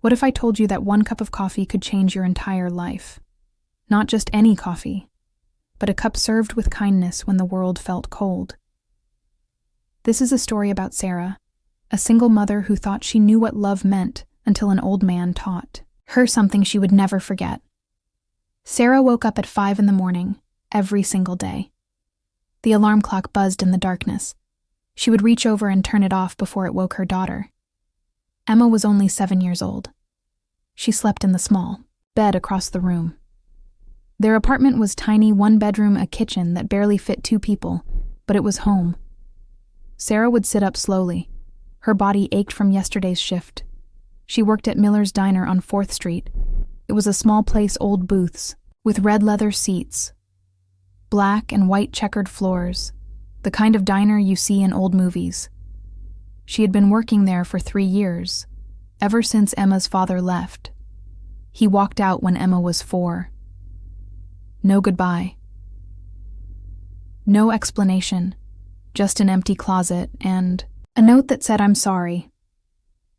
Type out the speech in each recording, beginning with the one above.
What if I told you that one cup of coffee could change your entire life? Not just any coffee, but a cup served with kindness when the world felt cold. This is a story about Sarah, a single mother who thought she knew what love meant until an old man taught her something she would never forget. Sarah woke up at 5 a.m. every single day. The alarm clock buzzed in the darkness. She would reach over and turn it off before it woke her daughter. Emma was only 7 years old. She slept in the small bed across the room. Their apartment was tiny, one bedroom, a kitchen that barely fit 2 people, but it was home. Sarah would sit up slowly. Her body ached from yesterday's shift. She worked at Miller's Diner on 4th Street. It was a small place, old booths, with red leather seats, black and white checkered floors, the kind of diner you see in old movies. She had been working there for 3 years, ever since Emma's father left. He walked out when Emma was 4. No goodbye. No explanation, just an empty closet and a note that said, "I'm sorry."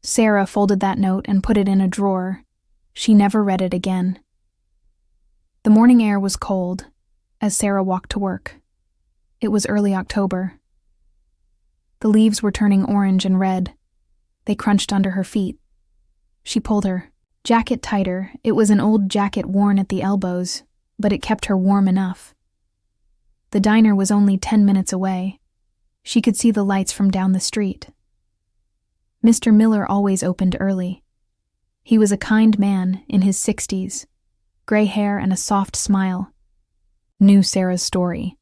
Sarah folded that note and put it in a drawer. She never read it again. The morning air was cold as Sarah walked to work. It was early October. The leaves were turning orange and red. They crunched under her feet. She pulled her jacket tighter. It was an old jacket worn at the elbows, but it kept her warm enough. The diner was only 10 minutes away. She could see the lights from down the street. Mr. Miller always opened early. He was a kind man in his 60s, gray hair and a soft smile. Knew Sarah's story.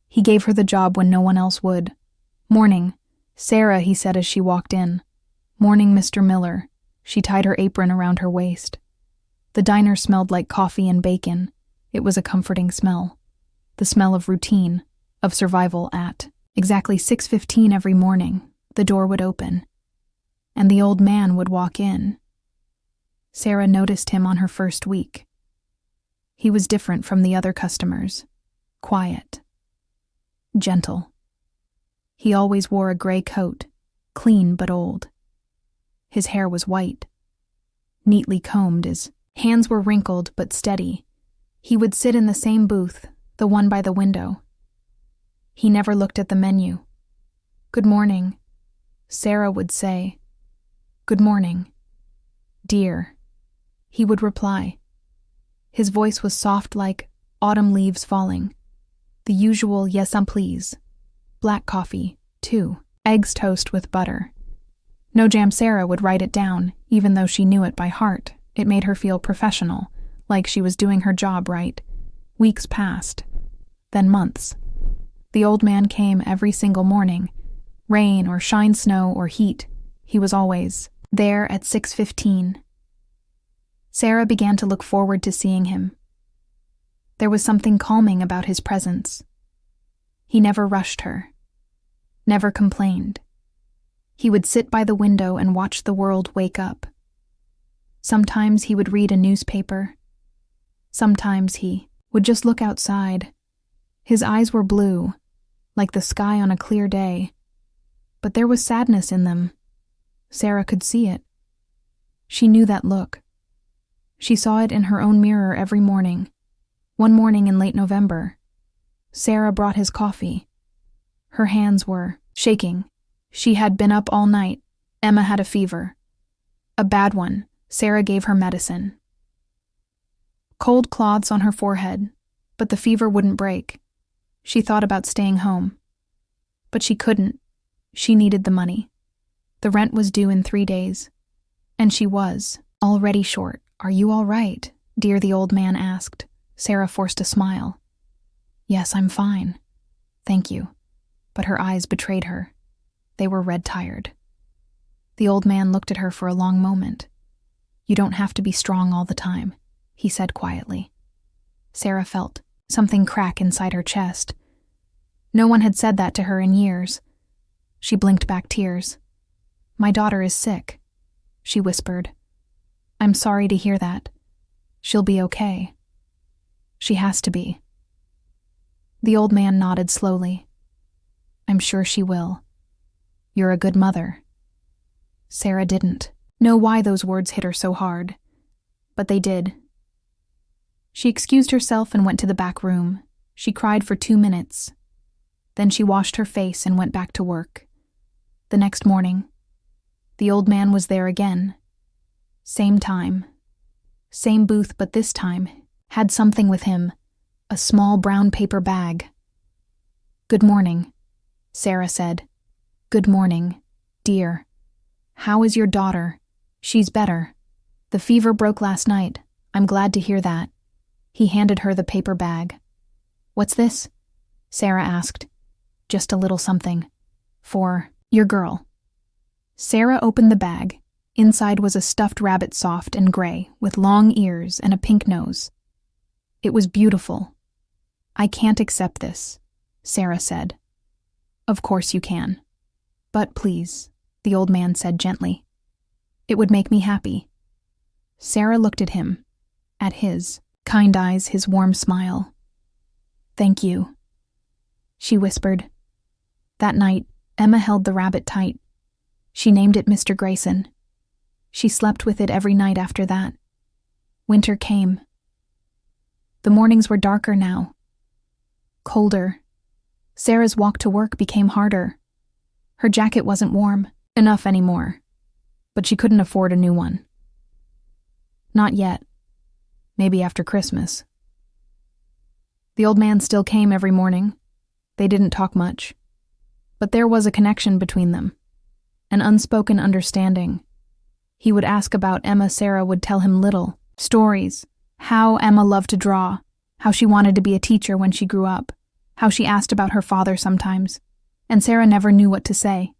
He gave her the job when no one else would. "Morning, Sarah," he said as she walked in. "Morning, Mr. Miller." She tied her apron around her waist. The diner smelled like coffee and bacon. It was a comforting smell. The smell of routine, of survival at exactly 6:15 every morning. The door would open, and the old man would walk in. Sarah noticed him on her first week. He was different from the other customers. Quiet. Gentle. He always wore a gray coat, clean but old. His hair was white, neatly combed. His hands were wrinkled but steady. He would sit in the same booth, the one by the window. He never looked at the menu. "Good morning," Sarah would say. "Good morning, dear," he would reply. His voice was soft like autumn leaves falling. The usual "yes, please." Black coffee, too. Eggs toast with butter. No jam. Sarah would write it down, even though she knew it by heart. It made her feel professional, like she was doing her job right. Weeks passed, then months. The old man came every single morning. Rain or shine, snow or heat, he was always there at 6:15. Sarah began to look forward to seeing him. There was something calming about his presence. He never rushed her, never complained. He would sit by the window and watch the world wake up. Sometimes he would read a newspaper. Sometimes he would just look outside. His eyes were blue, like the sky on a clear day, but there was sadness in them. Sarah could see it. She knew that look. She saw it in her own mirror every morning. One morning in late November, Sarah brought his coffee. Her hands were shaking. She had been up all night. Emma had a fever. A bad one. Sarah gave her medicine. Cold cloths on her forehead, but the fever wouldn't break. She thought about staying home. But she couldn't. She needed the money. The rent was due in 3 days. And she was already short. "Are you all right, dear?" the old man asked. Sarah forced a smile. "Yes, I'm fine. Thank you." But her eyes betrayed her. They were red-tired. The old man looked at her for a long moment. "You don't have to be strong all the time," he said quietly. Sarah felt something crack inside her chest. No one had said that to her in years. She blinked back tears. "My daughter is sick," she whispered. "I'm sorry to hear that. She'll be okay. She has to be." The old man nodded slowly. "I'm sure she will. You're a good mother." Sarah didn't know why those words hit her so hard, but they did. She excused herself and went to the back room. She cried for 2 minutes. Then she washed her face and went back to work. The next morning, the old man was there again. Same time. Same booth, but this time had something with him, a small brown paper bag. "Good morning," Sarah said. "Good morning, dear. How is your daughter?" "She's better. The fever broke last night. I'm glad to hear that." He handed her the paper bag. "What's this?" Sarah asked. "Just a little something. For your girl." Sarah opened the bag. Inside was a stuffed rabbit, soft and gray, with long ears and a pink nose. It was beautiful. "I can't accept this," Sarah said. "Of course you can. But please," the old man said gently. "It would make me happy." Sarah looked at him, at his kind eyes, his warm smile. "Thank you," she whispered. That night, Emma held the rabbit tight. She named it Mr. Grayson. She slept with it every night after that. Winter came. The mornings were darker now. Colder. Sarah's walk to work became harder. Her jacket wasn't warm enough anymore, but she couldn't afford a new one. Not yet. Maybe after Christmas. The old man still came every morning. They didn't talk much. But there was a connection between them, an unspoken understanding. He would ask about Emma. Sarah would tell him little stories, how Emma loved to draw, how she wanted to be a teacher when she grew up, how she asked about her father sometimes, and Sarah never knew what to say.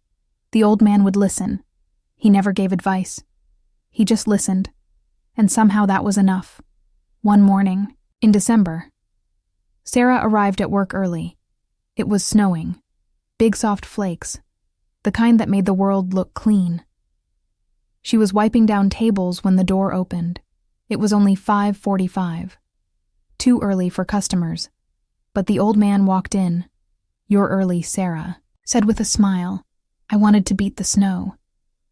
The old man would listen. He never gave advice. He just listened, and somehow that was enough. One morning, in December, Sarah arrived at work early. It was snowing, big soft flakes, the kind that made the world look clean. She was wiping down tables when the door opened. It was only 5:45. Too early for customers. But the old man walked in. "You're early," Sarah said with a smile. "I wanted to beat the snow,"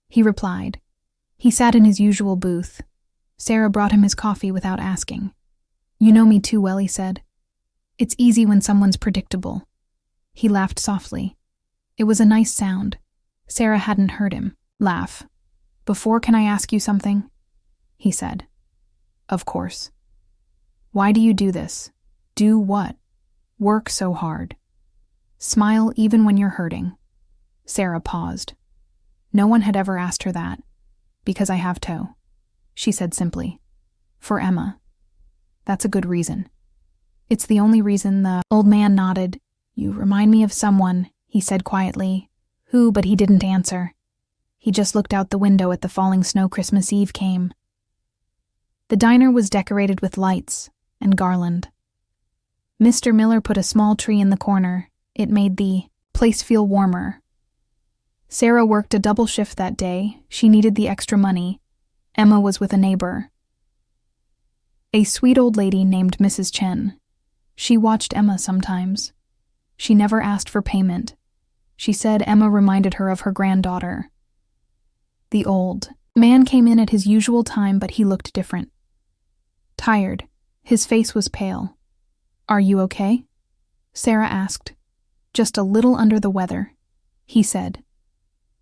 he replied. He sat in his usual booth. Sarah brought him his coffee without asking. "You know me too well," he said. "It's easy when someone's predictable." He laughed softly. It was a nice sound. Sarah hadn't heard him laugh. "Before, can I ask you something?" he said. "Of course." "Why do you do this?" "Do what?" "Work so hard." "Smile even when you're hurting." Sarah paused. No one had ever asked her that. "Because I have to," she said simply. "For Emma." "That's a good reason." "It's the only reason." The old man nodded. "You remind me of someone," he said quietly. "Who?" But he didn't answer. He just looked out the window at the falling snow. Christmas Eve came. The diner was decorated with lights and garland. Mr. Miller put a small tree in the corner. It made the place feel warmer. Sarah worked a double shift that day. She needed the extra money. Emma was with a neighbor, a sweet old lady named Mrs. Chen. She watched Emma sometimes. She never asked for payment. She said Emma reminded her of her granddaughter. The old man came in at his usual time, but he looked different. Tired. His face was pale. "Are you okay?" Sarah asked. "Just a little under the weather," he said.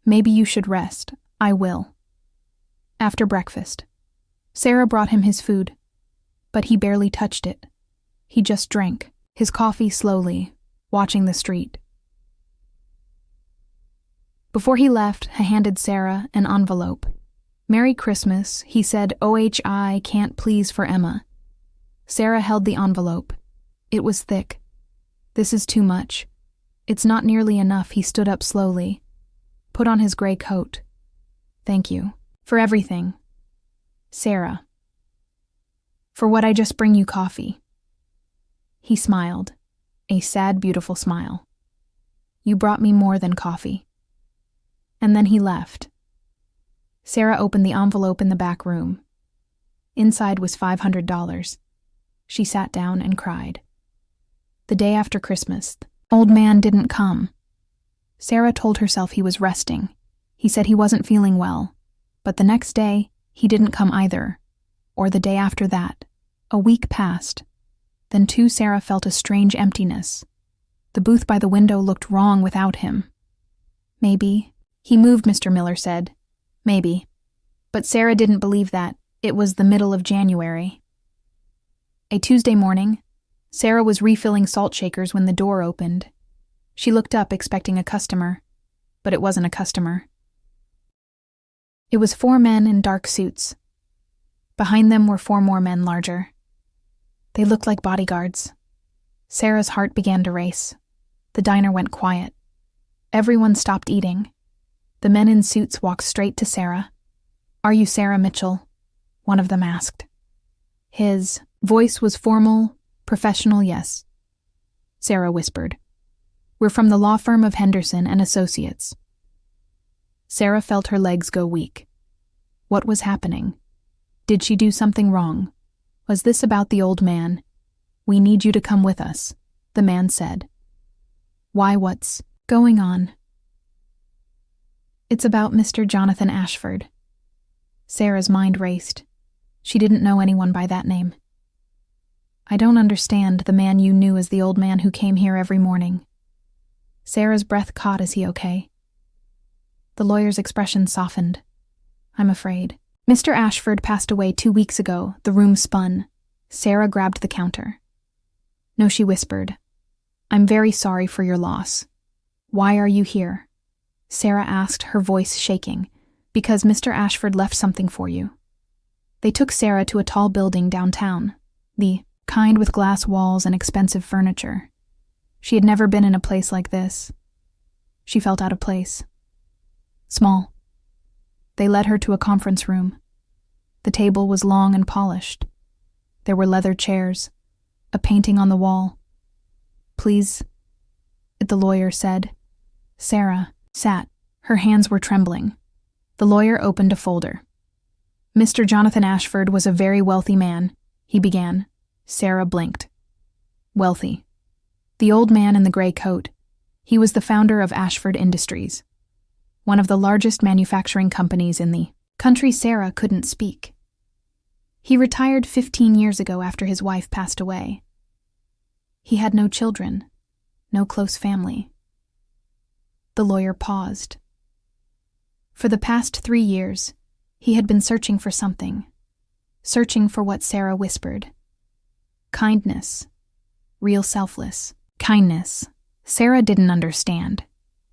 "Maybe you should rest." "I will." After breakfast, Sarah brought him his food, but he barely touched it. He just drank his coffee slowly, watching the street. Before he left, he handed Sarah an envelope. "Merry Christmas," he said. "OHI can't please for Emma." Sarah held the envelope. It was thick. "This is too much. It's not nearly enough." He stood up slowly, put on his gray coat. "Thank you. For everything. Sarah. For what I just bring you coffee." He smiled, a sad, beautiful smile. "You brought me more than coffee." And then he left. Sarah opened the envelope in the back room. Inside was $500. She sat down and cried. The day after Christmas, the old man didn't come. Sarah told herself he was resting. He said he wasn't feeling well. But the next day, he didn't come either, or the day after that. A week passed. Then too Sarah felt a strange emptiness. The booth by the window looked wrong without him. Maybe. He moved, Mr. Miller said. Maybe. But Sarah didn't believe that. It was the middle of January. A Tuesday morning, Sarah was refilling salt shakers when the door opened. She looked up expecting a customer, but it wasn't a customer. It was 4 men in dark suits. Behind them were 4 more men larger. They looked like bodyguards. Sarah's heart began to race. The diner went quiet. Everyone stopped eating. The men in suits walked straight to Sarah. "Are you Sarah Mitchell?" one of them asked. His voice was formal, professional, yes. Sarah whispered. "We're from the law firm of Henderson and Associates." Sarah felt her legs go weak. What was happening? Did she do something wrong? Was this about the old man? "We need you to come with us," the man said. "Why, what's going on?" "It's about Mr. Jonathan Ashford." Sarah's mind raced. She didn't know anyone by that name. "I don't understand the man you knew as the old man who came here every morning." Sarah's breath caught. "Is he okay?" The lawyer's expression softened. "I'm afraid. Mr. Ashford passed away 2 weeks ago." The room spun. Sarah grabbed the counter. "No," she whispered. "I'm very sorry for your loss." "Why are you here?" Sarah asked, her voice shaking. "Because Mr. Ashford left something for you." They took Sarah to a tall building downtown, the kind with glass walls and expensive furniture. She had never been in a place like this. She felt out of place. Small. They led her to a conference room. The table was long and polished. There were leather chairs, a painting on the wall. "Please," the lawyer said. Sarah sat. Her hands were trembling. The lawyer opened a folder. "Mr. Jonathan Ashford was a very wealthy man," he began. Sarah blinked. "Wealthy." The old man in the gray coat. He was the founder of Ashford Industries, one of the largest manufacturing companies in the country. Sarah couldn't speak. "He retired 15 years ago after his wife passed away. He had no children, no close family." The lawyer paused. For the past 3 years, he had been searching for something, searching for what Sarah whispered. Kindness. Real selfless. Kindness. Sarah didn't understand.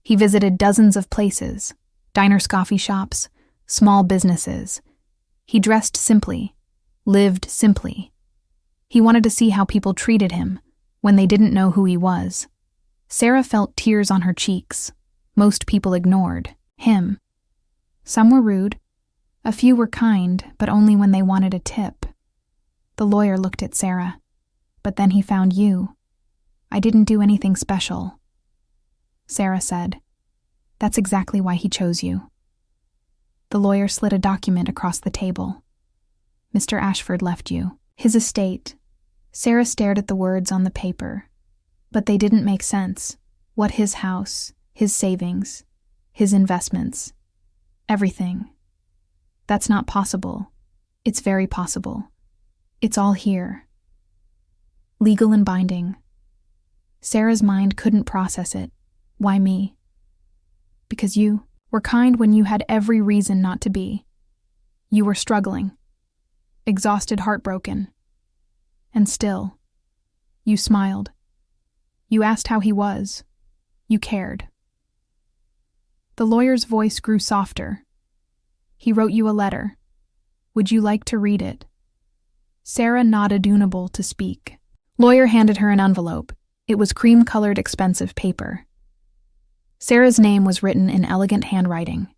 He visited dozens of places, diners, coffee shops, small businesses. He dressed simply, lived simply. He wanted to see how people treated him when they didn't know who he was. Sarah felt tears on her cheeks. Most people ignored him. Some were rude. A few were kind, but only when they wanted a tip. The lawyer looked at Sarah. "But then he found you. I didn't do anything special." Sarah said, "That's exactly why he chose you." The lawyer slid a document across the table. "Mr. Ashford left you his estate." Sarah stared at the words on the paper, but they didn't make sense. What his house, his savings, his investments, everything. "That's not possible." "It's very possible. It's all here. Legal and binding." Sarah's mind couldn't process it. "Why me?" "Because you were kind when you had every reason not to be. You were struggling, exhausted, heartbroken. And still, you smiled. You asked how he was. You cared." The lawyer's voice grew softer. "He wrote you a letter. Would you like to read it?" Sarah nodded, unable to speak. Lawyer handed her an envelope. It was cream-colored, expensive paper. Sarah's name was written in elegant handwriting.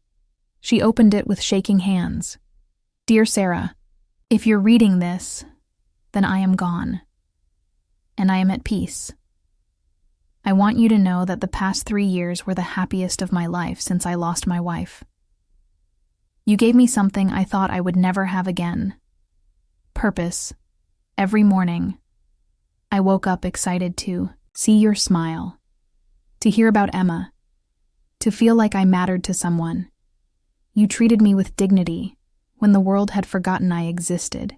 She opened it with shaking hands. "Dear Sarah, if you're reading this, then I am gone. And I am at peace. I want you to know that the past 3 years were the happiest of my life since I lost my wife. You gave me something I thought I would never have again. Purpose. Every morning, I woke up excited to see your smile, to hear about Emma, to feel like I mattered to someone. You treated me with dignity when the world had forgotten I existed.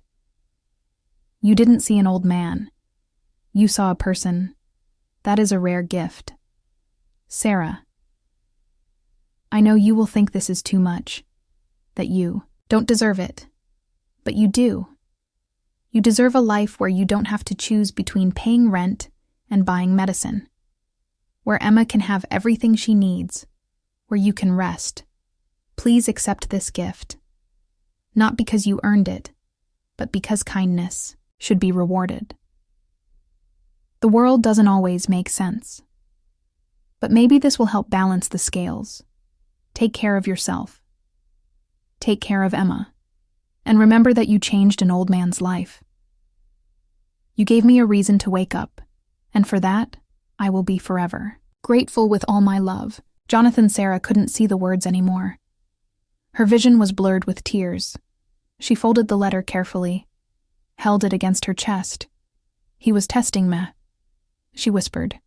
You didn't see an old man. You saw a person. That is a rare gift. Sarah, I know you will think this is too much, that you don't deserve it, but you do. You deserve a life where you don't have to choose between paying rent and buying medicine, where Emma can have everything she needs, where you can rest. Please accept this gift, not because you earned it, but because kindness should be rewarded. The world doesn't always make sense, but maybe this will help balance the scales. Take care of yourself. Take care of Emma, and remember that you changed an old man's life. You gave me a reason to wake up, and for that, I will be forever grateful with all my love. Jonathan Sarah couldn't see the words anymore. Her vision was blurred with tears. She folded the letter carefully, held it against her chest. He was testing me, she whispered.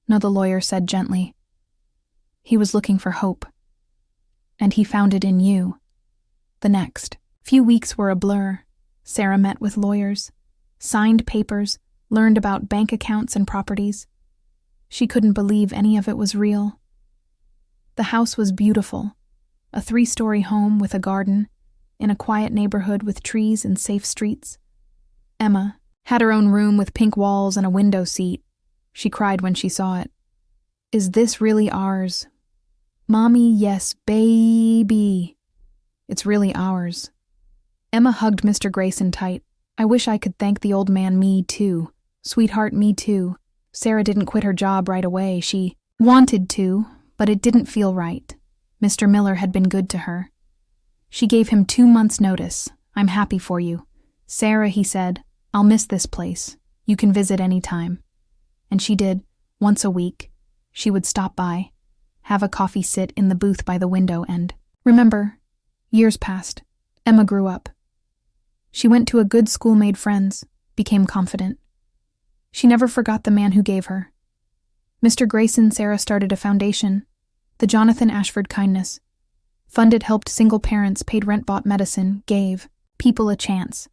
No, the lawyer said gently. He was looking for hope, and he found it in you. The next few weeks were a blur. Sarah met with lawyers, signed papers, learned about bank accounts and properties. She couldn't believe any of it was real. The house was beautiful, a 3-story home with a garden, in a quiet neighborhood with trees and safe streets. Emma had her own room with pink walls and a window seat. She cried when she saw it. Is this really ours? Mommy, yes, baby. It's really ours. Emma hugged Mr. Grayson tight. I wish I could thank the old man, me too. Sweetheart, me too. Sarah didn't quit her job right away. She wanted to, but it didn't feel right. Mr. Miller had been good to her. She gave him 2 months' notice. I'm happy for you. Sarah, he said, I'll miss this place. You can visit any time. And she did, once a week. She would stop by, have a coffee, sit in the booth by the window, and remember, years passed. Emma grew up. She went to a good school, made friends, became confident. She never forgot the man who gave her. Mr. Grayson Sarah started a foundation, the Jonathan Ashford Kindness. Funded, helped single parents, paid rent, bought medicine, gave people a chance.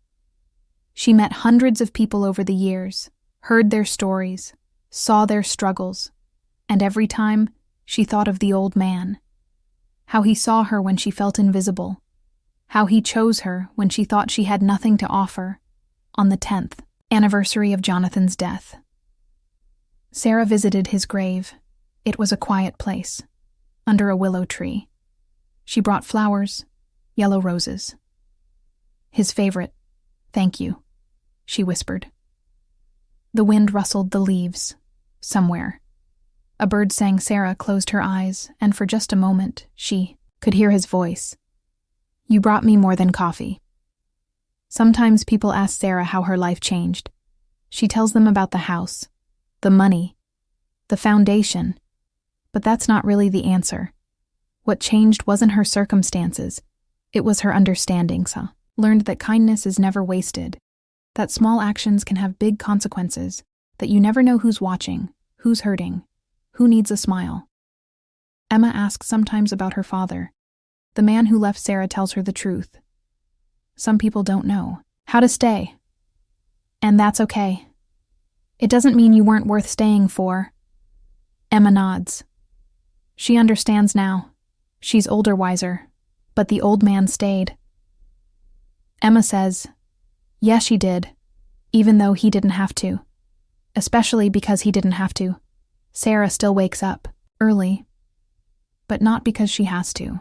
She met hundreds of people over the years, heard their stories, saw their struggles, and every time she thought of the old man, how he saw her when she felt invisible, how he chose her when she thought she had nothing to offer, on the 10th anniversary of Jonathan's death. Sarah visited his grave. It was a quiet place, under a willow tree. She brought flowers, yellow roses. His favorite, thank you, she whispered. The wind rustled the leaves, somewhere. A bird sang. Sarah closed her eyes, and for just a moment, she could hear his voice. You brought me more than coffee. Sometimes people ask Sarah how her life changed. She tells them about the house, the money, the foundation, but that's not really the answer. What changed wasn't her circumstances, it was her understanding. Learned that kindness is never wasted, that small actions can have big consequences, that you never know who's watching, who's hurting, who needs a smile. Emma asks sometimes about her father. The man who left Sarah tells her the truth. Some people don't know how to stay. And that's okay. It doesn't mean you weren't worth staying for. Emma nods. She understands now. She's older, wiser. But the old man stayed. Emma says, yes, she did, even though he didn't have to. Especially because he didn't have to. Sarah still wakes up early, but not because she has to,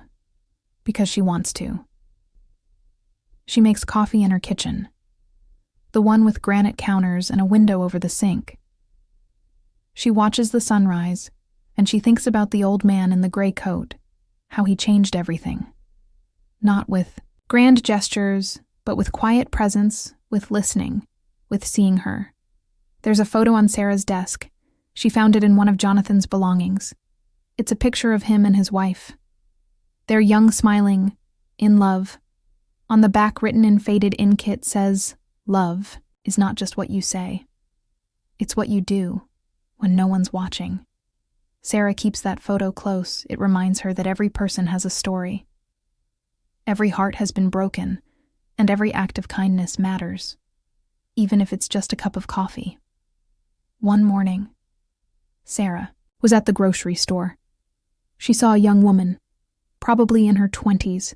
because she wants to. She makes coffee in her kitchen, the one with granite counters and a window over the sink. She watches the sunrise, and she thinks about the old man in the gray coat, how he changed everything. Not with grand gestures, but with quiet presence, with listening, with seeing her. There's a photo on Sarah's desk. She found it in one of Jonathan's belongings. It's a picture of him and his wife. They're young, smiling, in love. On the back, written in faded ink, it says, love is not just what you say. It's what you do when no one's watching. Sarah keeps that photo close. It reminds her that every person has a story. Every heart has been broken, and every act of kindness matters, even if it's just a cup of coffee. One morning, Sarah was at the grocery store. She saw a young woman, probably in her 20s.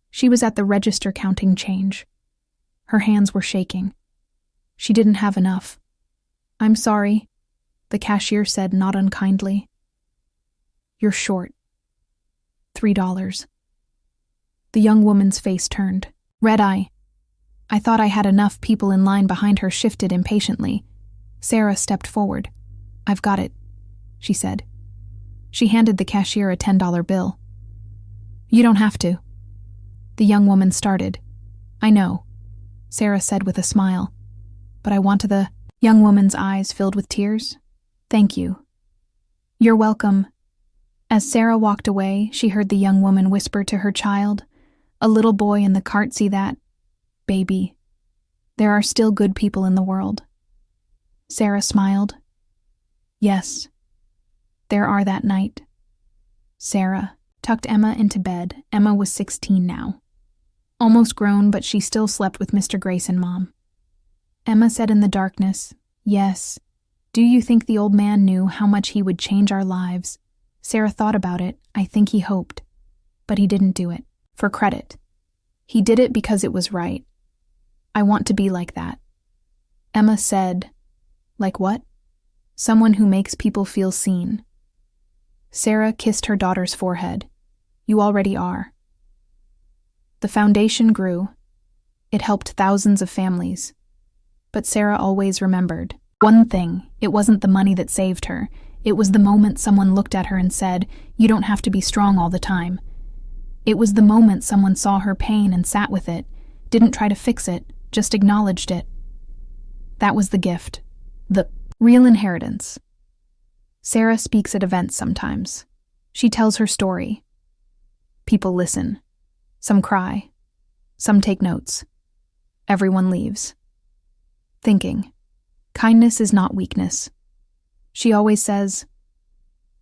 She was at the register counting change. Her hands were shaking. She didn't have enough. "I'm sorry," the cashier said, not unkindly. "You're short. $3. The young woman's face turned. Red-eye. I thought I had enough. People in line behind her shifted impatiently. Sarah stepped forward. "I've got it," she said. She handed the cashier a $10 bill. "You don't have to." The young woman started. "I know," Sarah said with a smile. "But I want to." The young woman's eyes filled with tears. "Thank you." "You're welcome." As Sarah walked away, she heard the young woman whisper to her child, a little boy in the cart, "See that? Baby. There are still good people in the world." Sarah smiled. "Yes, there are." That night, Sarah tucked Emma into bed. Emma was 16 now. Almost grown, but she still slept with Mr. Grayson Mom. Emma said in the darkness, "Yes. Do you think the old man knew how much he would change our lives?" Sarah thought about it. "I think he hoped. But he didn't do it for credit. He did it because it was right. I want to be like that." Emma said, "Like what?" "Someone who makes people feel seen." Sarah kissed her daughter's forehead. "You already are." The foundation grew. It helped thousands of families. But Sarah always remembered one thing. It wasn't the money that saved her. It was the moment someone looked at her and said, "You don't have to be strong all the time." It was the moment someone saw her pain and sat with it, didn't try to fix it, just acknowledged it. That was the gift. The real inheritance. Sarah speaks at events sometimes. She tells her story. People listen. Some cry. Some take notes. Everyone leaves. Thinking, kindness is not weakness. She always says,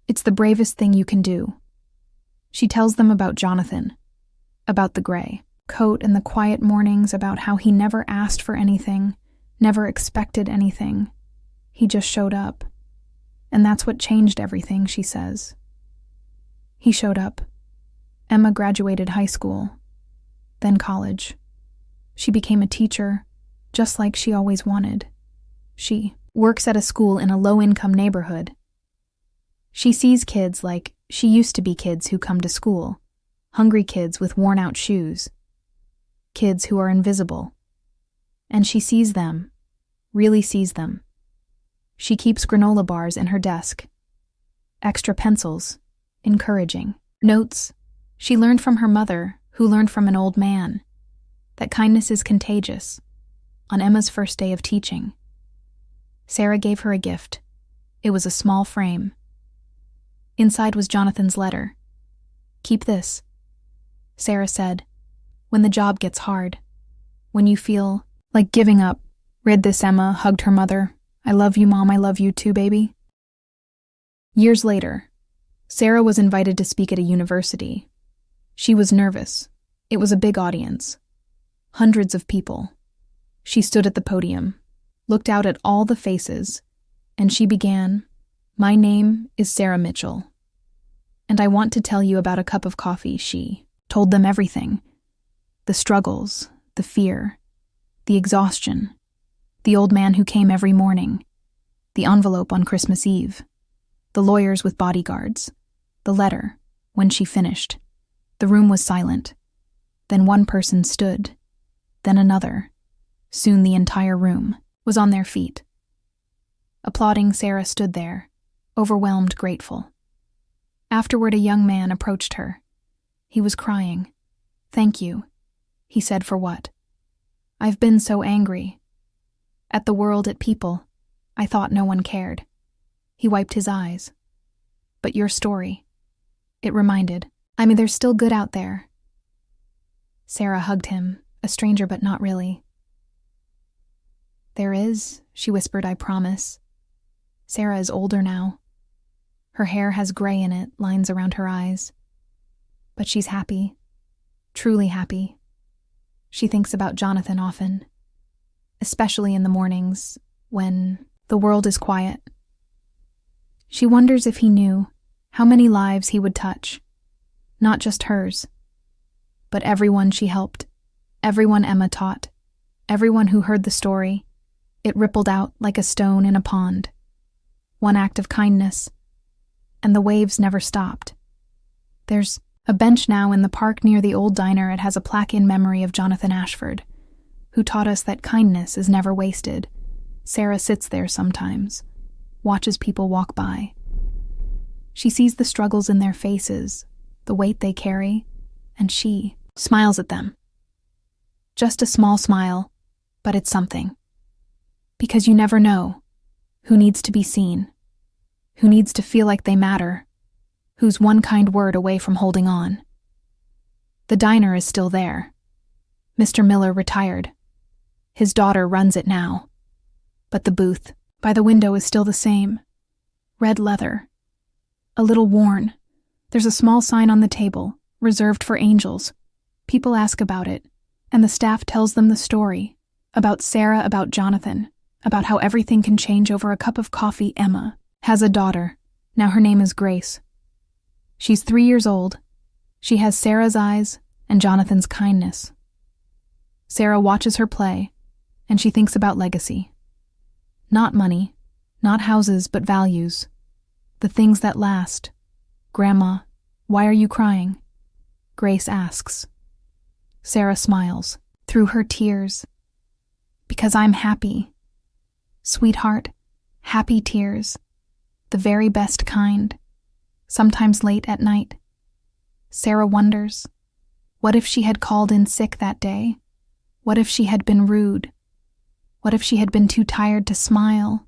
"It's the bravest thing you can do." She tells them about Jonathan, about the gray coat and the quiet mornings, about how he never asked for anything, never expected anything. He just showed up. And that's what changed everything, she says. He showed up. Emma graduated high school, then college. She became a teacher, just like she always wanted. She works at a school in a low-income neighborhood. She sees kids like she used to be, kids who come to school, hungry kids with worn-out shoes, kids who are invisible. And she sees them, really sees them. She keeps granola bars in her desk, extra pencils, encouraging, notes. She learned from her mother, who learned from an old man, that kindness is contagious. On Emma's first day of teaching, Sarah gave her a gift. It was a small frame. Inside was Jonathan's letter. "Keep this," Sarah said, "when the job gets hard, when you feel like giving up." Read this. Emma hugged her mother. "I love you, Mom. I love you too, baby." Years later, Sarah was invited to speak at a university. She was nervous. It was a big audience. Hundreds of people. She stood at the podium, looked out at all the faces, and she began, "My name is Sarah Mitchell, and I want to tell you about a cup of coffee." She told them everything. The struggles, the fear, the exhaustion, the old man who came every morning, the envelope on Christmas Eve, the lawyers with bodyguards, the letter. When she finished, the room was silent. Then one person stood, then another. Soon the entire room was on their feet. Applauding, Sarah stood there, overwhelmed, grateful. Afterward, a young man approached her. He was crying. "Thank you," he said. "For what?" "I've been so angry. At the world, at people. I thought no one cared." He wiped his eyes. "But your story," it reminded. There's still good out there." Sarah hugged him, a stranger but not really. "There is," she whispered. "I promise." Sarah is older now. Her hair has gray in it, lines around her eyes. But she's happy, truly happy. She thinks about Jonathan often, especially in the mornings when the world is quiet. She wonders if he knew how many lives he would touch, not just hers, but everyone she helped, everyone Emma taught, everyone who heard the story. It rippled out like a stone in a pond. One act of kindness, and the waves never stopped. There's a bench now in the park near the old diner. It has a plaque in memory of Jonathan Ashford, who taught us that kindness is never wasted. Sarah sits there sometimes, watches people walk by. She sees the struggles in their faces, the weight they carry, and she smiles at them. Just a small smile, but it's something. Because you never know who needs to be seen, who needs to feel like they matter, who's one kind word away from holding on. The diner is still there. Mr. Miller retired. His daughter runs it now. But the booth by the window is still the same. Red leather. A little worn. There's a small sign on the table, reserved for angels. People ask about it, and the staff tells them the story. About Sarah, about Jonathan, about how everything can change over a cup of coffee. Emma has a daughter. Now her name is Grace. She's 3 years old. She has Sarah's eyes and Jonathan's kindness. Sarah watches her play, and she thinks about legacy. Not money, not houses, but values. The things that last. Grandma, why are you crying? Grace asks. Sarah smiles through her tears. Because I'm happy. Sweetheart, happy tears. The very best kind. Sometimes late at night. Sarah wonders, what if she had called in sick that day? What if she had been rude? What if she had been too tired to smile?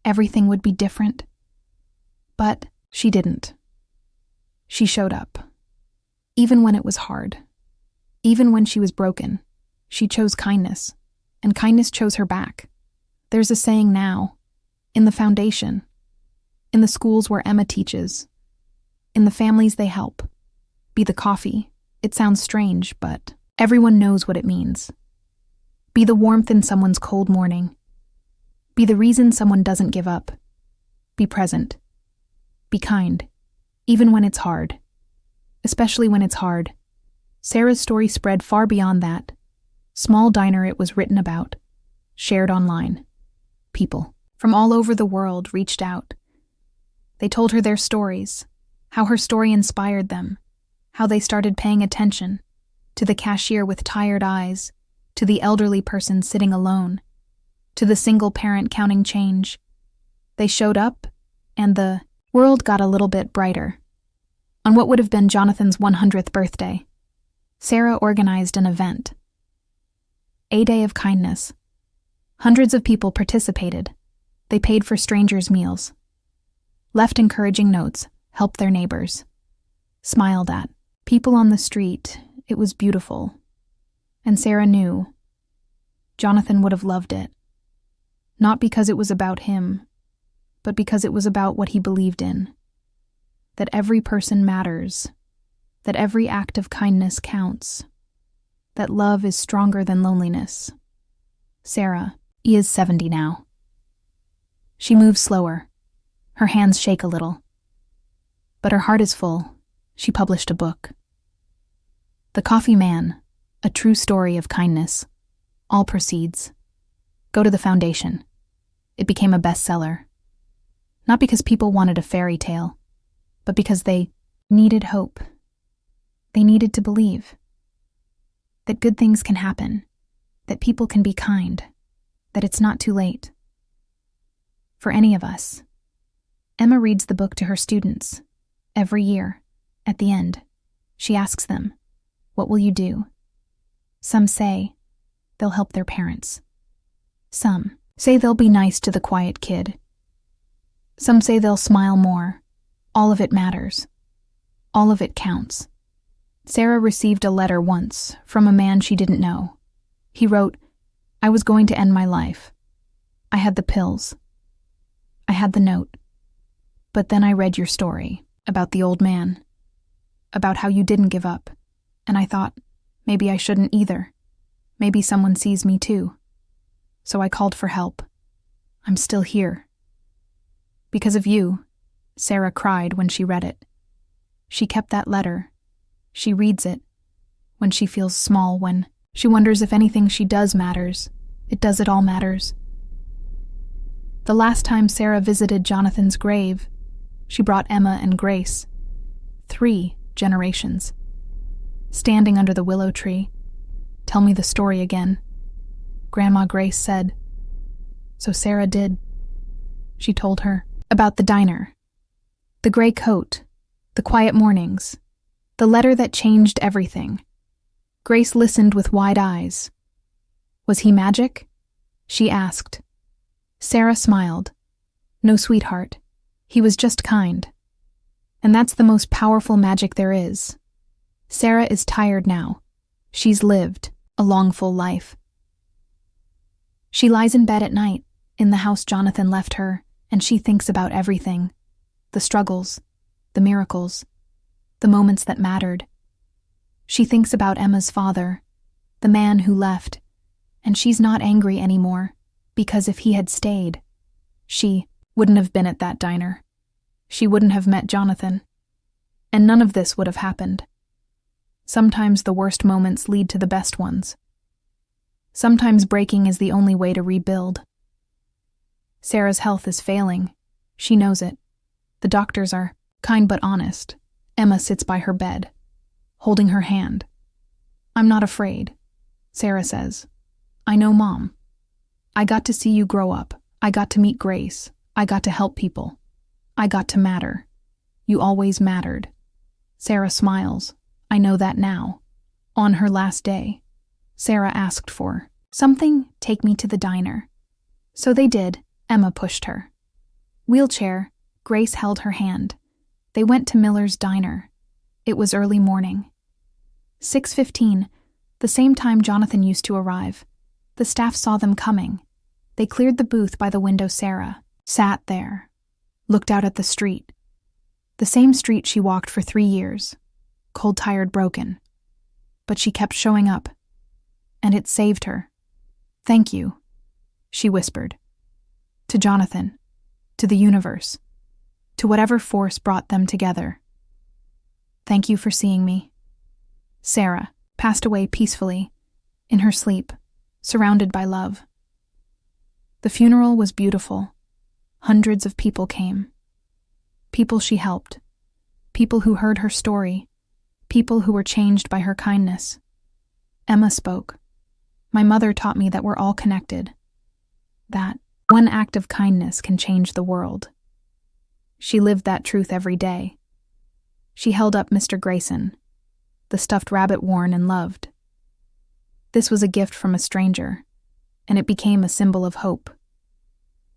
Everything would be different. But she didn't. She showed up. Even when it was hard. Even when she was broken. She chose kindness. And kindness chose her back. There's a saying now. In the foundation. In the schools where Emma teaches. In the families they help. Be the coffee. It sounds strange, but everyone knows what it means. Be the warmth in someone's cold morning. Be the reason someone doesn't give up. Be present. Be kind, even when it's hard. Especially when it's hard. Sarah's story spread far beyond that. Small diner it was written about. Shared online. People from all over the world reached out. They told her their stories, how her story inspired them, how they started paying attention, to the cashier with tired eyes, to the elderly person sitting alone, to the single parent counting change. They showed up, and the world got a little bit brighter. On what would have been Jonathan's 100th birthday, Sarah organized an event. A day of kindness. Hundreds of people participated. They paid for strangers' meals. Left encouraging notes, helped their neighbors. Smiled at people on the street. It was beautiful. And Sarah knew Jonathan would have loved it. Not because it was about him, but because it was about what he believed in. That every person matters. That every act of kindness counts. That love is stronger than loneliness. Sarah is 70 now. She moves slower. Her hands shake a little. But her heart is full. She published a book. The Coffee Man, a true story of kindness. All proceeds go to the foundation. It became a bestseller. Not because people wanted a fairy tale, but because they needed hope. They needed to believe that good things can happen, that people can be kind, that it's not too late. For any of us. Emma reads the book to her students. Every year, at the end, she asks them, "What will you do?" Some say they'll help their parents. Some say they'll be nice to the quiet kid. Some say they'll smile more. All of it matters. All of it counts. Sarah received a letter once from a man she didn't know. He wrote, "I was going to end my life. I had the pills. I had the note. But then I read your story about the old man, about how you didn't give up, and I thought, maybe I shouldn't either. Maybe someone sees me too. So I called for help. I'm still here. Because of you, Sarah cried when she read it. She kept that letter. She reads it when she feels small, when she wonders if anything she does matters. It all matters. The last time Sarah visited Jonathan's grave, she brought Emma and Grace. 3 generations. Standing under the willow tree. Tell me the story again. Grandma Grace said. So Sarah did. She told her about the diner, the gray coat, the quiet mornings, the letter that changed everything. Grace listened with wide eyes. Was he magic? She asked. Sarah smiled. No, sweetheart. He was just kind. And that's the most powerful magic there is. Sarah is tired now. She's lived a long, full life. She lies in bed at night, in the house Jonathan left her, and she thinks about everything. The struggles, the miracles, the moments that mattered. She thinks about Emma's father, the man who left, and she's not angry anymore, because if he had stayed, she wouldn't have been at that diner. She wouldn't have met Jonathan. And none of this would have happened. Sometimes the worst moments lead to the best ones. Sometimes breaking is the only way to rebuild. Sarah's health is failing. She knows it. The doctors are kind but honest. Emma sits by her bed, holding her hand. I'm not afraid, Sarah says. I know, Mom. I got to see you grow up. I got to meet Grace. I got to help people. I got to matter. You always mattered. Sarah smiles. I know that now. On her last day, Sarah asked for something. Take me to the diner. So they did. Emma pushed her. Wheelchair. Grace held her hand. They went to Miller's diner. It was early morning. 6:15, the same time Jonathan used to arrive. The staff saw them coming. They cleared the booth by the window. Sarah sat there, looked out at the street. The same street she walked for 3 years, cold, tired, broken. But she kept showing up, and it saved her. Thank you, she whispered. To Jonathan, to the universe, to whatever force brought them together. Thank you for seeing me. Sarah passed away peacefully, in her sleep, surrounded by love. The funeral was beautiful. Hundreds of people came. People she helped. People who heard her story. People who were changed by her kindness. Emma spoke. My mother taught me that we're all connected. That one act of kindness can change the world. She lived that truth every day. She held up Mr. Grayson, the stuffed rabbit worn and loved. This was a gift from a stranger, and it became a symbol of hope.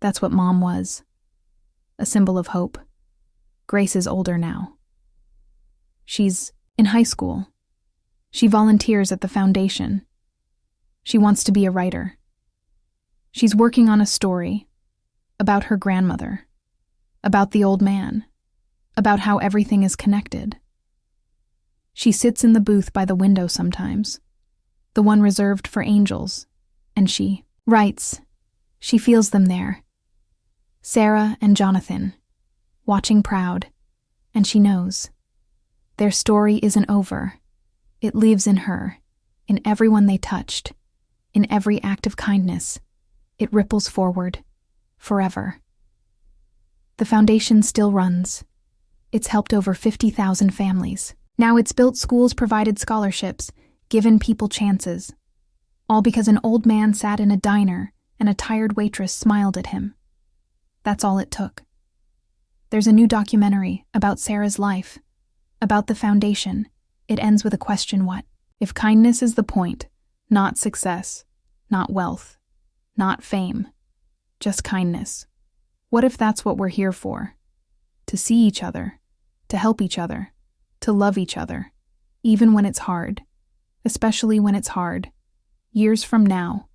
That's what Mom was. A symbol of hope. Grace is older now. She's in high school. She volunteers at the foundation. She wants to be a writer. She's working on a story about her grandmother, about the old man, about how everything is connected. She sits in the booth by the window sometimes, the one reserved for angels, and she writes. She feels them there. Sarah and Jonathan, watching proud, and she knows. Their story isn't over. It lives in her, in everyone they touched, in every act of kindness. It ripples forward, forever. The foundation still runs. It's helped over 50,000 families. Now it's built schools, provided scholarships, given people chances. All because an old man sat in a diner and a tired waitress smiled at him. That's all it took. There's a new documentary about Sarah's life, about the foundation. It ends with a question: what if kindness is the point, not success, not wealth, not fame, just kindness? What if that's what we're here for? To see each other, to help each other, to love each other, even when it's hard, especially when it's hard. Years from now,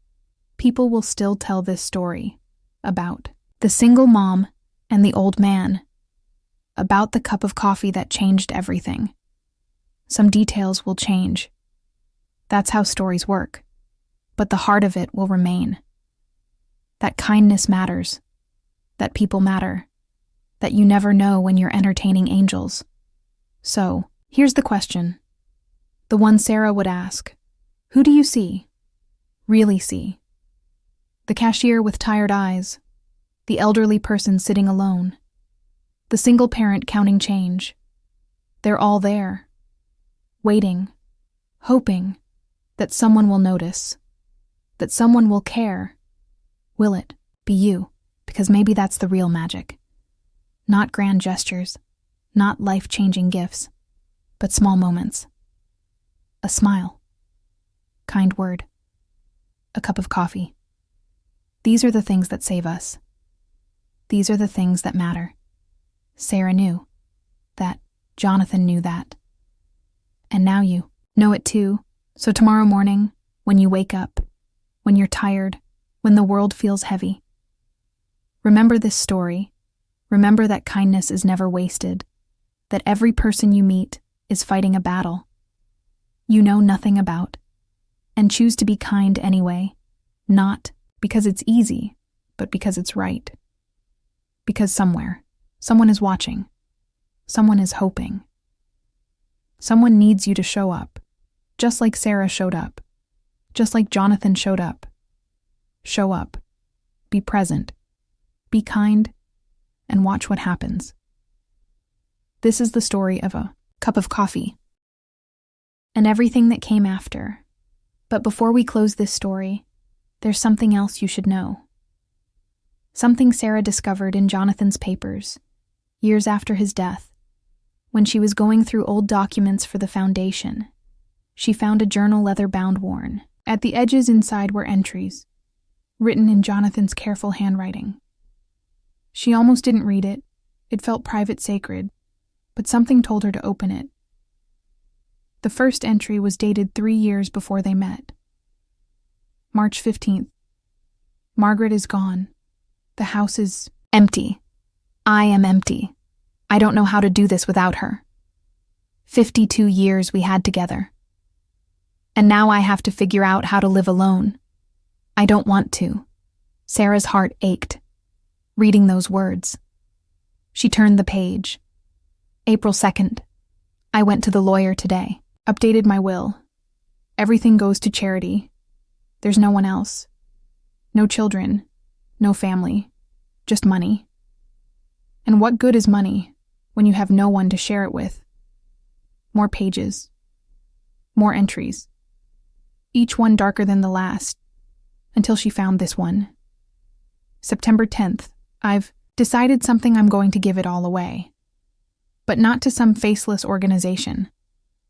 people will still tell this story about the single mom and the old man, about the cup of coffee that changed everything. Some details will change. That's how stories work. But the heart of it will remain. That kindness matters. That people matter. That you never know when you're entertaining angels. So, here's the question. The one Sarah would ask. Who do you see? Really see? The cashier with tired eyes. The elderly person sitting alone. The single parent counting change. They're all there. Waiting. Hoping that someone will notice. That someone will care. Will it be you? Because maybe that's the real magic. Not grand gestures, not life-changing gifts, but small moments. A smile. Kind word. A cup of coffee. These are the things that save us. These are the things that matter. Sarah knew that. Jonathan knew that. And now you know it too. So tomorrow morning, when you wake up, when you're tired, when the world feels heavy, remember this story. Remember that kindness is never wasted, that every person you meet is fighting a battle you know nothing about, and choose to be kind anyway, not because it's easy, but because it's right. Because somewhere, someone is watching, someone is hoping. Someone needs you to show up, just like Sarah showed up, just like Jonathan showed up. Show up, be present, be kind, and watch what happens. This is the story of a cup of coffee and everything that came after. But before we close this story, there's something else you should know. Something Sarah discovered in Jonathan's papers, years after his death. When she was going through old documents for the foundation, she found a journal leather-bound worn. At the edges inside were entries, written in Jonathan's careful handwriting. She almost didn't read it. It felt private, sacred, but something told her to open it. The first entry was dated 3 years before they met. March 15th. Margaret is gone. The house is empty. I am empty. I don't know how to do this without her. 52 years we had together. And now I have to figure out how to live alone. I don't want to. Sarah's heart ached, reading those words. She turned the page. April 2nd. I went to the lawyer today, updated my will. Everything goes to charity. There's no one else. No children. No family. Just money. And what good is money when you have no one to share it with? More pages. More entries. Each one darker than the last, until she found this one. September 10th. I've decided something. I'm going to give it all away. But not to some faceless organization.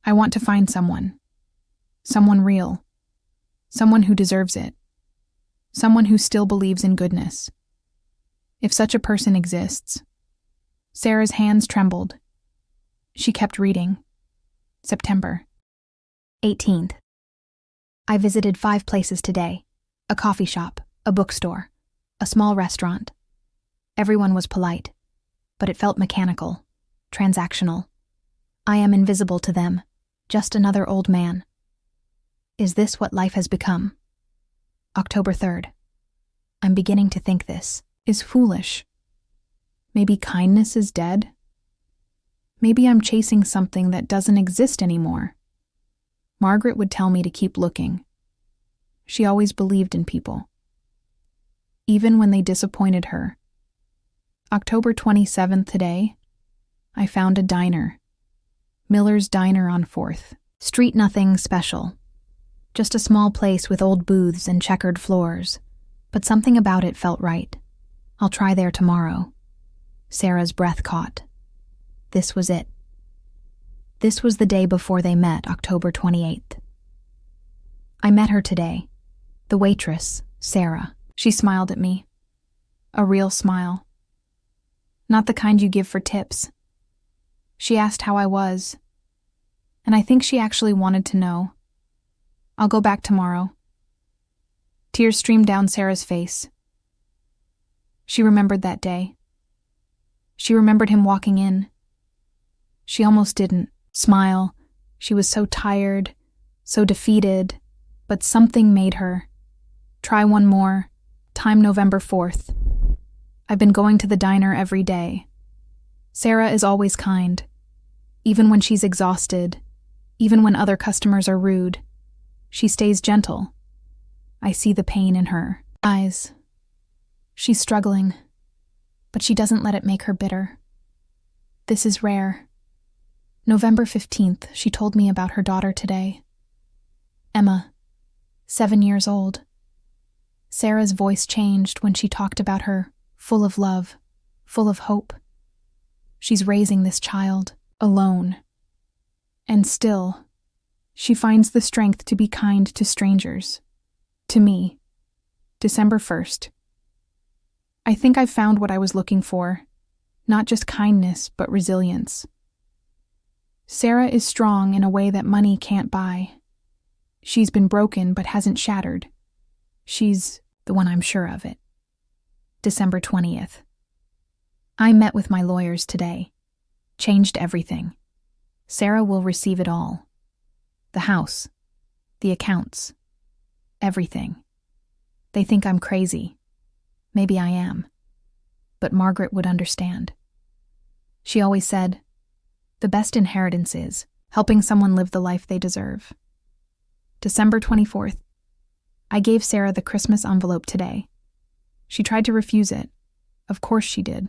I want to find someone. Someone real. Someone who deserves it. Someone who still believes in goodness. If such a person exists. Sarah's hands trembled. She kept reading. September 18th. I visited 5 places today. A coffee shop, a bookstore, a small restaurant. Everyone was polite, but it felt mechanical, transactional. I am invisible to them, just another old man. Is this what life has become? October 3rd. I'm beginning to think this is foolish. Maybe kindness is dead? Maybe I'm chasing something that doesn't exist anymore. Margaret would tell me to keep looking. She always believed in people, even when they disappointed her. October 27th today, I found a diner. Miller's Diner on 4th. Street, nothing special. Just a small place with old booths and checkered floors. But something about it felt right. I'll try there tomorrow. Sarah's breath caught. This was it. This was the day before they met, October 28th. I met her today. The waitress, Sarah. She smiled at me. A real smile. Not the kind you give for tips. She asked how I was. And I think she actually wanted to know. I'll go back tomorrow. Tears streamed down Sarah's face. She remembered that day. She remembered him walking in, She almost didn't smile. She was so tired, so defeated, but something made her. Try one more. Time November 4th. I've been going to the diner every day. Sarah is always kind. Even when she's exhausted, even when other customers are rude, she stays gentle. I see the pain in her eyes. She's struggling, but she doesn't let it make her bitter. This is rare. November 15th, she told me about her daughter today. Emma, 7 years old. Sarah's voice changed when she talked about her, full of love, full of hope. She's raising this child, alone. And still, she finds the strength to be kind to strangers. To me. December 1st. I think I've found what I was looking for. Not just kindness, but resilience. Sarah is strong in a way that money can't buy. She's been broken but hasn't shattered. She's the one, I'm sure of it. December 20th. I met with my lawyers today. Changed everything. Sarah will receive it all. The house. The accounts. Everything. They think I'm crazy. Maybe I am. But Margaret would understand. She always said, the best inheritance is helping someone live the life they deserve. December 24th. I gave Sarah the Christmas envelope today. She tried to refuse it. Of course she did.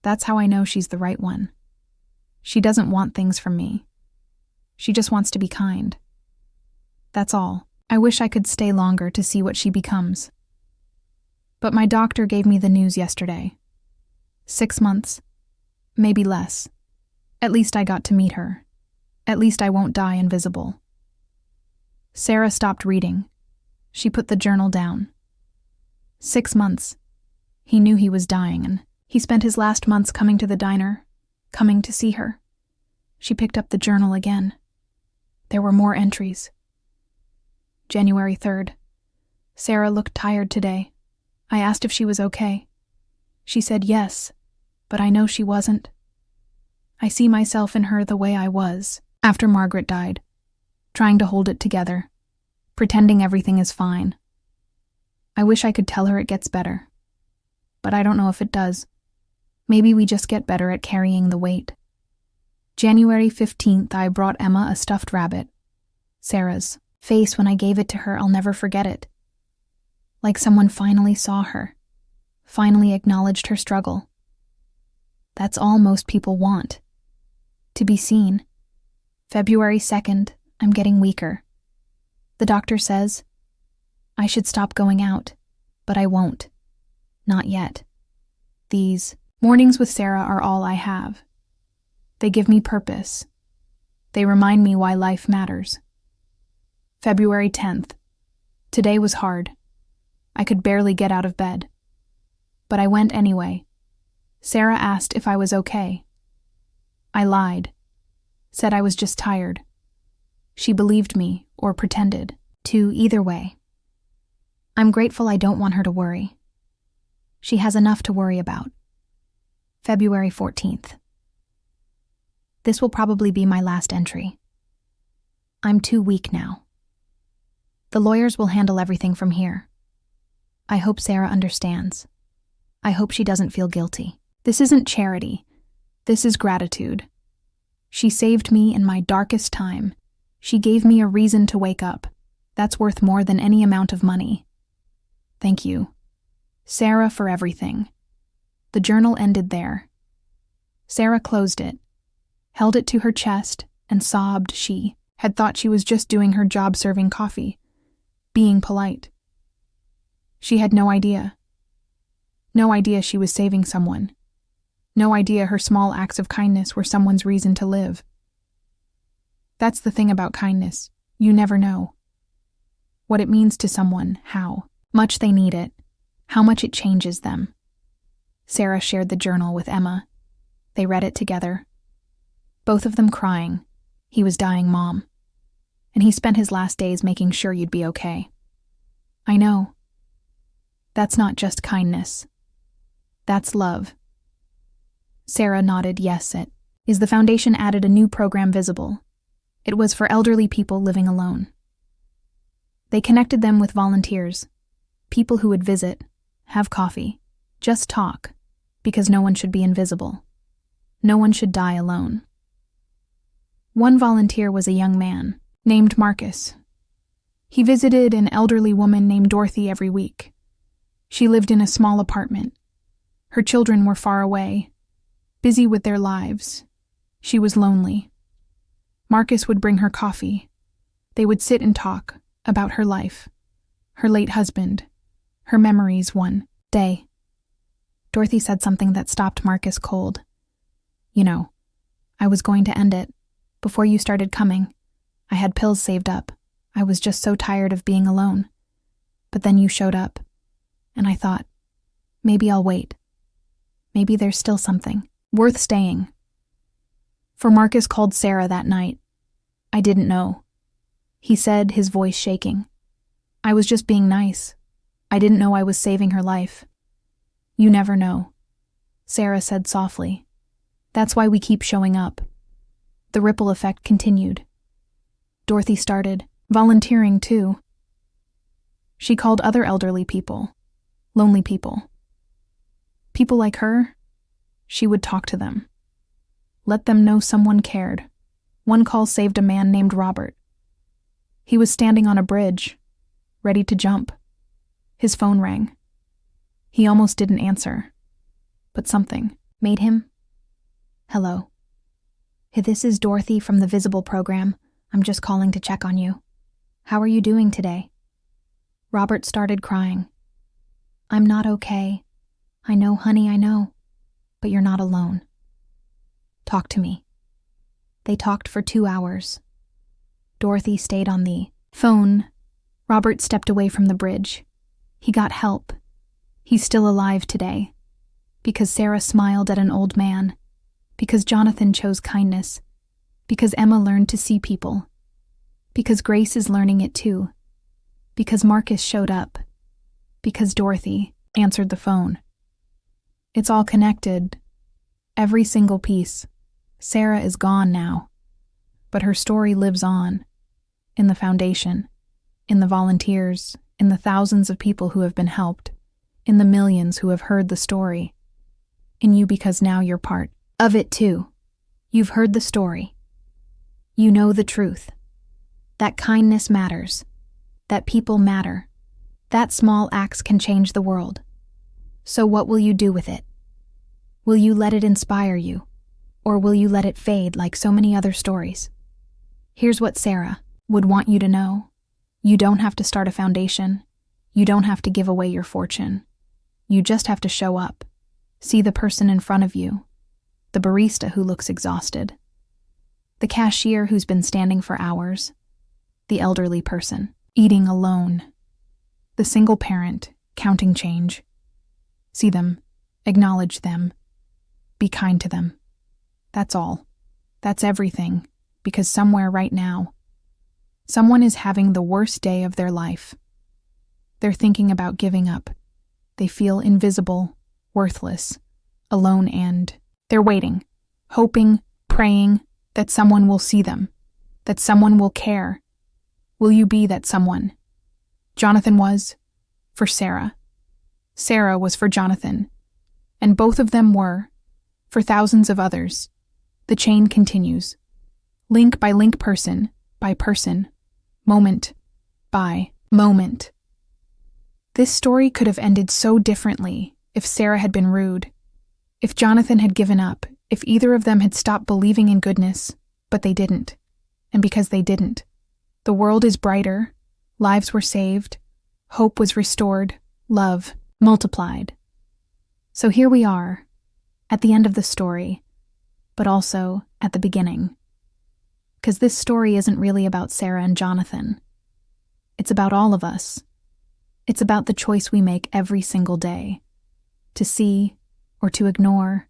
That's how I know she's the right one. She doesn't want things from me. She just wants to be kind. That's all. I wish I could stay longer to see what she becomes. But my doctor gave me the news yesterday. 6 months. Maybe less. At least I got to meet her. At least I won't die invisible. Sarah stopped reading. She put the journal down. 6 months. He knew he was dying, and he spent his last months coming to the diner, coming to see her. She picked up the journal again. There were more entries. January 3rd. Sarah looked tired today. I asked if she was okay. She said yes, but I know she wasn't. I see myself in her the way I was after Margaret died, trying to hold it together, pretending everything is fine. I wish I could tell her it gets better, but I don't know if it does. Maybe we just get better at carrying the weight. January 15th, I brought Emma a stuffed rabbit. Sarah's face when I gave it to her, I'll never forget it. Like someone finally saw her, finally acknowledged her struggle. That's all most people want. To be seen. February 2nd, I'm getting weaker. The doctor says I should stop going out, but I won't. Not yet. These mornings with Sarah are all I have. They give me purpose. They remind me why life matters. February 10th. Today was hard. I could barely get out of bed. But I went anyway. Sarah asked if I was okay. I lied. Said I was just tired. She believed me, or pretended to, either way. I'm grateful I don't want her to worry. She has enough to worry about. February 14th. This will probably be my last entry. I'm too weak now. The lawyers will handle everything from here. I hope Sarah understands. I hope she doesn't feel guilty. This isn't charity. This is gratitude. She saved me in my darkest time. She gave me a reason to wake up. That's worth more than any amount of money. Thank you, Sarah, for everything. The journal ended there. Sarah closed it, held it to her chest, and sobbed. She had thought she was just doing her job serving coffee, being polite. She had no idea. No idea she was saving someone. No idea her small acts of kindness were someone's reason to live. That's the thing about kindness. You never know what it means to someone, how much they need it, how much it changes them. Sarah shared the journal with Emma. They read it together. Both of them crying. He was dying, Mom. And he spent his last days making sure you'd be okay. I know. That's not just kindness. That's love. Sarah nodded yes. is the foundation added a new program, Visible. It was for elderly people living alone. They connected them with volunteers, people who would visit, have coffee, just talk, because no one should be invisible. No one should die alone. One volunteer was a young man named Marcus. He visited an elderly woman named Dorothy every week. She lived in a small apartment. Her children were far away, busy with their lives. She was lonely. Marcus would bring her coffee. They would sit and talk about her life, her late husband, her memories one day. Dorothy said something that stopped Marcus cold. "You know, I was going to end it. Before you started coming, I had pills saved up. I was just so tired of being alone. But then you showed up, and I thought, maybe I'll wait. Maybe there's still something worth staying." For Marcus called Sarah that night. "I didn't know," he said, his voice shaking. "I was just being nice. I didn't know I was saving her life." "You never know," Sarah said softly. "That's why we keep showing up." The ripple effect continued. Dorothy started volunteering too. She called other elderly people, lonely people. People like her, she would talk to them. Let them know someone cared. One call saved a man named Robert. He was standing on a bridge, ready to jump. His phone rang. He almost didn't answer, but something made him. "Hello. Hey, this is Dorothy from the Visible program. I'm just calling to check on you. How are you doing today?" Robert started crying. "I'm not okay. I know, honey, I know. But you're not alone. Talk to me." They talked for 2 hours. Dorothy stayed on the phone. Robert stepped away from the bridge. He got help. He's still alive today. Because Sarah smiled at an old man. Because Jonathan chose kindness. Because Emma learned to see people. Because Grace is learning it too. Because Marcus showed up. Because Dorothy answered the phone. It's all connected. Every single piece. Sarah is gone now. But her story lives on. In the foundation. In the volunteers. In the thousands of people who have been helped. In the millions who have heard the story. In you, because now you're part of it too. You've heard the story. You know the truth. That kindness matters. That people matter. That small acts can change the world. So what will you do with it? Will you let it inspire you? Or will you let it fade like so many other stories? Here's what Sarah would want you to know. You don't have to start a foundation. You don't have to give away your fortune. You just have to show up. See the person in front of you. The barista who looks exhausted. The cashier who's been standing for hours. The elderly person eating alone. The single parent counting change. See them. Acknowledge them. Be kind to them. That's all. That's everything. Because somewhere right now, someone is having the worst day of their life. They're thinking about giving up. They feel invisible, worthless, alone, and they're waiting, hoping, praying that someone will see them, that someone will care. Will you be that someone? Jonathan was for Sarah. Sarah was for Jonathan. And both of them were for thousands of others. The chain continues. Link by link, person by person, moment by moment. This story could have ended so differently if Sarah had been rude, if Jonathan had given up, if either of them had stopped believing in goodness, but they didn't. And because they didn't, the world is brighter, lives were saved, hope was restored, love multiplied. So here we are, at the end of the story, but also at the beginning. Because this story isn't really about Sarah and Jonathan. It's about all of us. It's about the choice we make every single day. To see, or to ignore,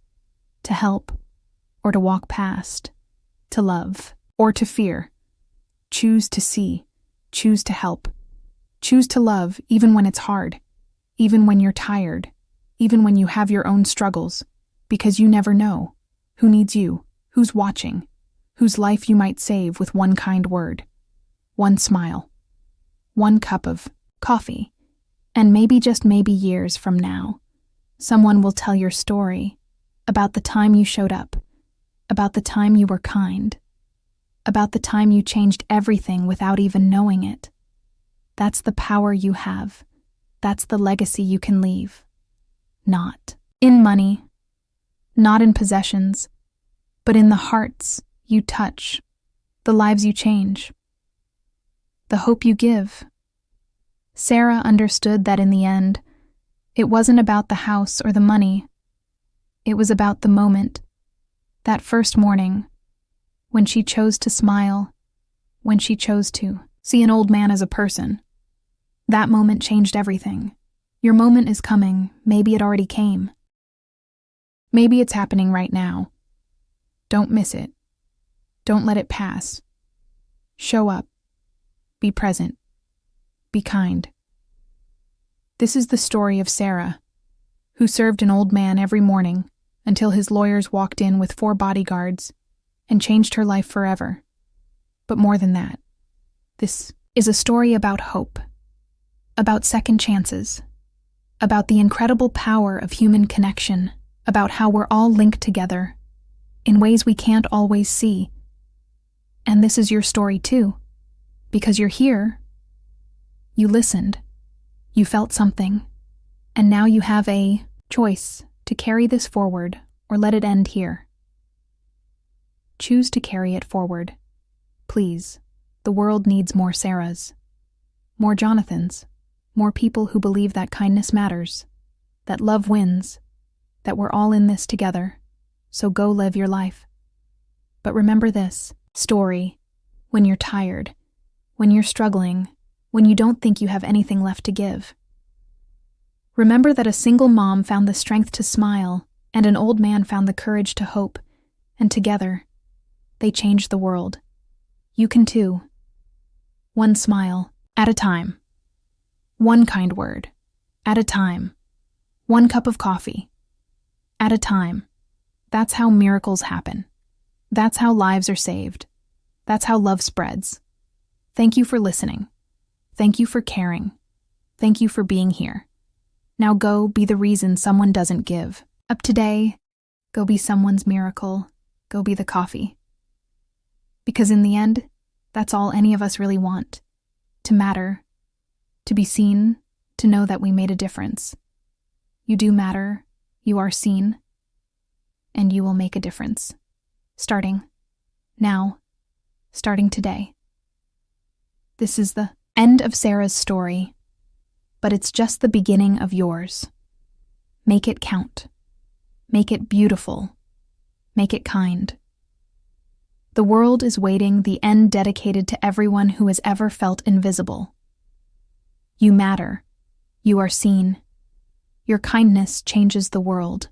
to help, or to walk past, to love, or to fear. Choose to see, choose to help. Choose to love even when it's hard, even when you're tired, even when you have your own struggles, because you never know who needs you Who's watching? Whose life you might save with one kind word, one smile, one cup of coffee, and maybe, just maybe, years from now, someone will tell your story about the time you showed up, about the time you were kind, about the time you changed everything without even knowing it. That's the power you have. That's the legacy you can leave. Not in money, not in possessions, but in the hearts you touch, the lives you change, the hope you give. Sarah understood that in the end, it wasn't about the house or the money. It was about the moment, that first morning, when she chose to smile, when she chose to see an old man as a person. That moment changed everything. Your moment is coming. Maybe it already came. Maybe it's happening right now. Don't miss it. Don't let it pass. Show up. Be present. Be kind. This is the story of Sarah, who served an old man every morning until his lawyers walked in with 4 bodyguards and changed her life forever. But more than that, this is a story about hope, about second chances, about the incredible power of human connection, about how we're all linked together in ways we can't always see. And this is your story too, because you're here. You listened, you felt something, and now you have a choice to carry this forward or let it end here. Choose to carry it forward. Please, the world needs more Sarahs, more Jonathans, more people who believe that kindness matters, that love wins, that we're all in this together. So go live your life. But remember this story: when you're tired, when you're struggling, when you don't think you have anything left to give. Remember that a single mom found the strength to smile, and an old man found the courage to hope, and together, they changed the world. You can too. One smile at a time. One kind word at a time. One cup of coffee at a time. That's how miracles happen. That's how lives are saved. That's how love spreads. Thank you for listening. Thank you for caring. Thank you for being here. Now go be the reason someone doesn't give up today. Go be someone's miracle. Go be the coffee. Because in the end, that's all any of us really want. To matter. To be seen. To know that we made a difference. You do matter. You are seen. And you will make a difference. Starting now. Starting today. This is the end of Sarah's story, but it's just the beginning of yours. Make it count. Make it beautiful. Make it kind. The world is waiting, the end dedicated to everyone who has ever felt invisible. You matter. You are seen. Your kindness changes the world.